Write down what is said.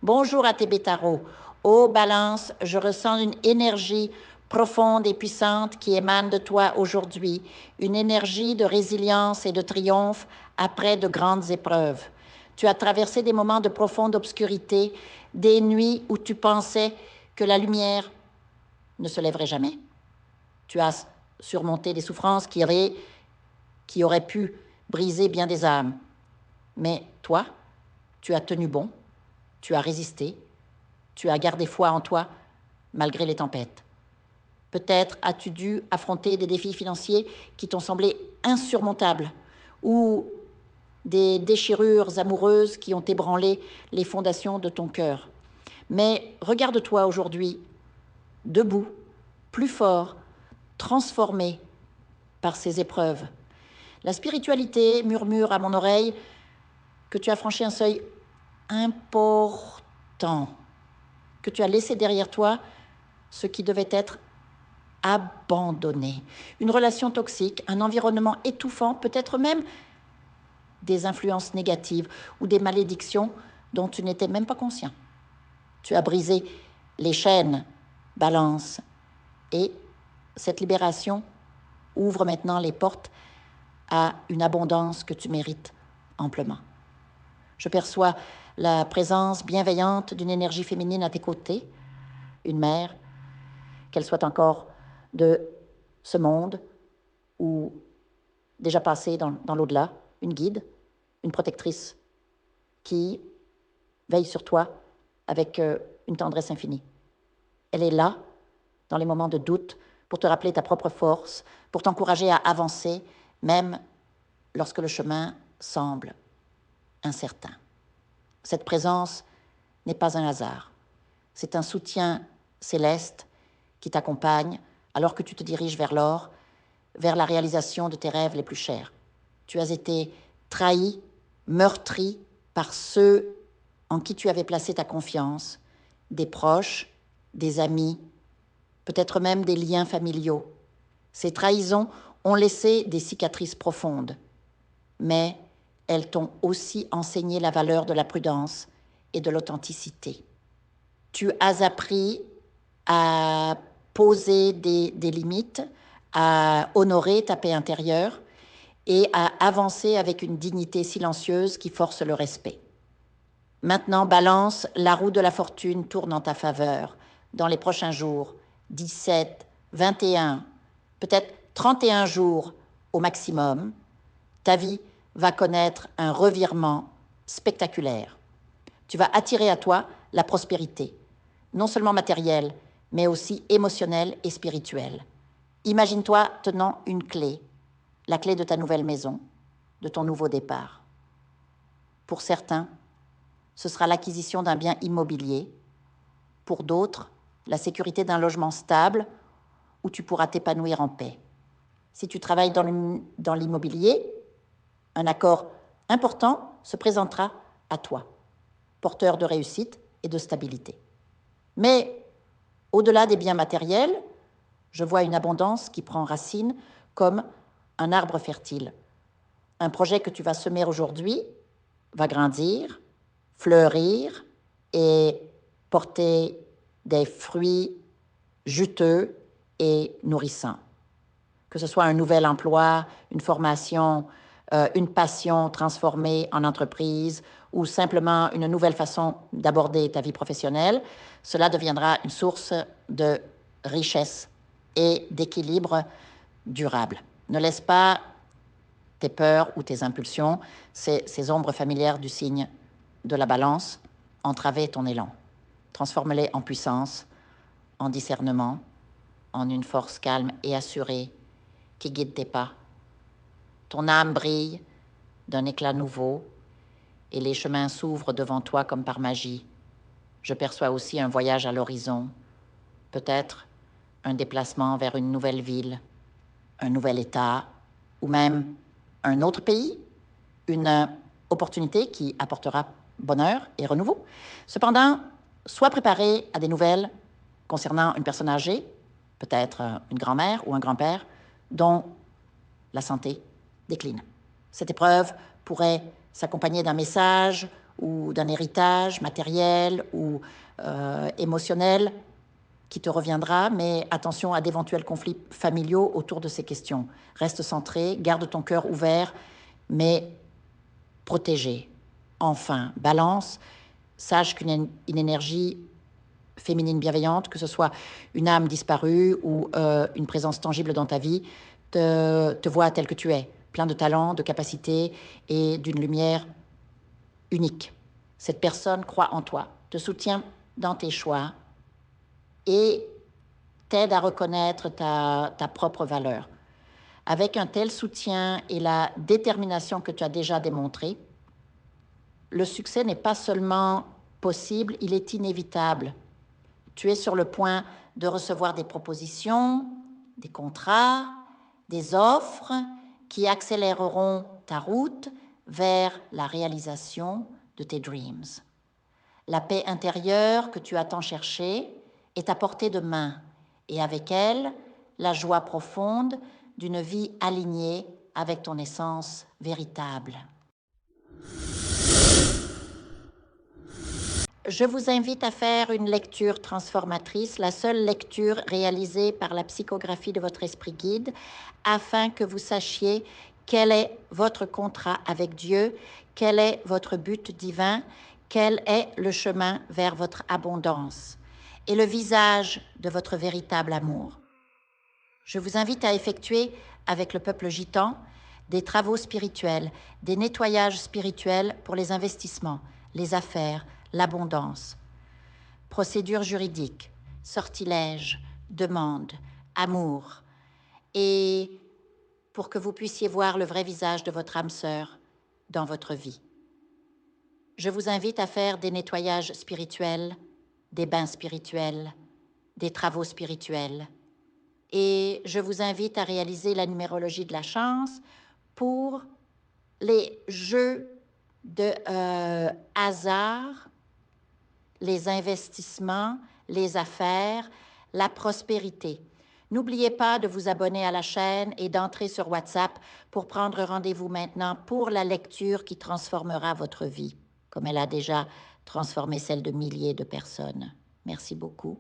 Bonjour à tes bétaros. Ô Balance, je ressens une énergie profonde et puissante qui émane de toi aujourd'hui, une énergie de résilience et de triomphe après de grandes épreuves. Tu as traversé des moments de profonde obscurité, des nuits où tu pensais que la lumière ne se lèverait jamais. Tu as surmonté des souffrances qui auraient pu briser bien des âmes. Mais toi, tu as tenu bon, tu as résisté, tu as gardé foi en toi malgré les tempêtes. Peut-être as-tu dû affronter des défis financiers qui t'ont semblé insurmontables ou des déchirures amoureuses qui ont ébranlé les fondations de ton cœur. Mais regarde-toi aujourd'hui, debout, plus fort, transformé par ces épreuves. La spiritualité murmure à mon oreille que tu as franchi un seuil important, que tu as laissé derrière toi ce qui devait être abandonné. Une relation toxique, un environnement étouffant, peut-être même des influences négatives ou des malédictions dont tu n'étais même pas conscient. Tu as brisé les chaînes, Balance, et cette libération ouvre maintenant les portes à une abondance que tu mérites amplement. Je perçois la présence bienveillante d'une énergie féminine à tes côtés, une mère, qu'elle soit encore de ce monde ou déjà passée dans l'au-delà, une guide, une protectrice qui veille sur toi avec une tendresse infinie. Elle est là dans les moments de doute pour te rappeler ta propre force, pour t'encourager à avancer, même lorsque le chemin semble incertain. Cette présence n'est pas un hasard. C'est un soutien céleste qui t'accompagne alors que tu te diriges vers l'or, vers la réalisation de tes rêves les plus chers. Tu as été trahi, meurtri par ceux en qui tu avais placé ta confiance, des proches, des amis, peut-être même des liens familiaux. Ces trahisons ont laissé des cicatrices profondes, mais elles t'ont aussi enseigné la valeur de la prudence et de l'authenticité. Tu as appris à poser des limites, à honorer ta paix intérieure et à avancer avec une dignité silencieuse qui force le respect. Maintenant, Balance, la roue de la fortune tourne en ta faveur. Dans les prochains jours, 17, 21, peut-être 31 jours au maximum, ta vie va connaître un revirement spectaculaire. Tu vas attirer à toi la prospérité, non seulement matérielle, mais aussi émotionnelle et spirituelle. Imagine-toi tenant une clé, la clé de ta nouvelle maison, de ton nouveau départ. Pour certains, ce sera l'acquisition d'un bien immobilier. Pour d'autres, la sécurité d'un logement stable où tu pourras t'épanouir en paix. Si tu travailles dans l'immobilier, un accord important se présentera à toi, porteur de réussite et de stabilité. Mais au-delà des biens matériels, je vois une abondance qui prend racine comme un arbre fertile. Un projet que tu vas semer aujourd'hui va grandir, fleurir et porter des fruits juteux et nourrissants. Que ce soit un nouvel emploi, une formation, une passion transformée en entreprise ou simplement une nouvelle façon d'aborder ta vie professionnelle, cela deviendra une source de richesse et d'équilibre durable. Ne laisse pas tes peurs ou tes impulsions, ces ombres familières du signe de la Balance, entraver ton élan. Transforme-les en puissance, en discernement, en une force calme et assurée qui guide tes pas. Ton âme brille d'un éclat nouveau et les chemins s'ouvrent devant toi comme par magie. Je perçois aussi un voyage à l'horizon, peut-être un déplacement vers une nouvelle ville, un nouvel état ou même un autre pays, une opportunité qui apportera bonheur et renouveau. Cependant, sois préparé à des nouvelles concernant une personne âgée, peut-être une grand-mère ou un grand-père, dont la santé décline. Cette épreuve pourrait s'accompagner d'un message ou d'un héritage matériel ou émotionnel qui te reviendra, mais attention à d'éventuels conflits familiaux autour de ces questions. Reste centré, garde ton cœur ouvert, mais protégé. Enfin, balance, sache qu'une énergie féminine bienveillante, que ce soit une âme disparue ou une présence tangible dans ta vie, te voit tel que tu es, plein de talents, de capacités et d'une lumière unique. Cette personne croit en toi, te soutient dans tes choix et t'aide à reconnaître ta propre valeur. Avec un tel soutien et la détermination que tu as déjà démontrée, le succès n'est pas seulement possible, il est inévitable. Tu es sur le point de recevoir des propositions, des contrats, des offres qui accéléreront ta route vers la réalisation de tes dreams. La paix intérieure que tu as tant cherchée est à portée de main et avec elle, la joie profonde d'une vie alignée avec ton essence véritable. Je vous invite à faire une lecture transformatrice, la seule lecture réalisée par la psychographie de votre esprit guide, afin que vous sachiez quel est votre contrat avec Dieu, quel est votre but divin, quel est le chemin vers votre abondance et le visage de votre véritable amour. Je vous invite à effectuer avec le peuple gitan des travaux spirituels, des nettoyages spirituels pour les investissements, les affaires, l'abondance. Procédures juridiques, sortilèges, demandes, amour. Et pour que vous puissiez voir le vrai visage de votre âme sœur dans votre vie. Je vous invite à faire des nettoyages spirituels, des bains spirituels, des travaux spirituels. Et je vous invite à réaliser la numérologie de la chance pour les jeux de hasard, les investissements, les affaires, la prospérité. N'oubliez pas de vous abonner à la chaîne et d'entrer sur WhatsApp pour prendre rendez-vous maintenant pour la lecture qui transformera votre vie, comme elle a déjà transformé celle de milliers de personnes. Merci beaucoup.